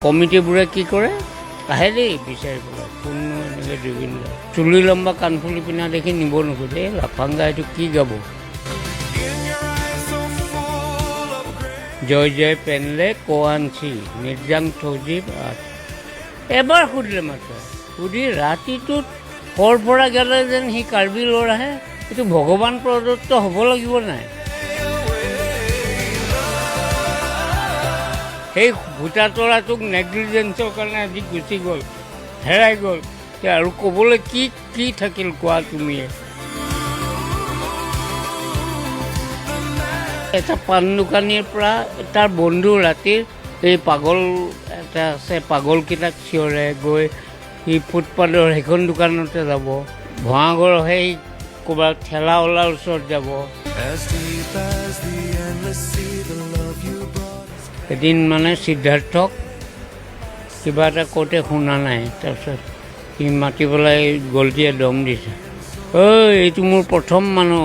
কমিটিবোৰে কি কৰে আহে দেই বিচাৰিবলৈ কোনো এনেকৈ জুবিন গাৰ্গ চুলি লম্বা কাণফুলি পিন্ধা দেখি নিব নোখোজে লাফাংগা এইটো কি গাব জয় জয় পেনলে কোৱাঞ্চি নিৰ্জাং থৌজীব এবাৰ সুধিলে মাত্ৰ সুধি ৰাতিটোত কৰ পৰা গ'লে যেন সি কাৰ্বি ল'ৰাহে এইটো ভগৱান প্ৰদত্ত হ'ব লাগিব নাই সেই ভূটা তৰাটোক নেগলিজেঞ্চৰ কাৰণে আজি গুচি গ'ল হেৰাই গ'ল আৰু ক'বলৈ কি কি থাকিল কোৱা তুমিয়ে এটা পাণ দোকানীৰ পৰা তাৰ বন্ধু ৰাতিৰ এই পাগল এটা আছে পাগলকেইটাক চিঞৰে গৈ সি ফুটপাথৰ সেইখন দোকানতে যাব ভঙাগড়ৰ সেই ক'ৰবাত ঠেলাৱালাৰ ওচৰত যাব এদিন মানে সিদ্ধাৰ্থক কিবা এটা কওঁতে শুনা নাই তাৰপিছত সি মাতি পেলাই গলটিয়ে দম দিছে ঐ এইটো মোৰ প্ৰথম মানুহ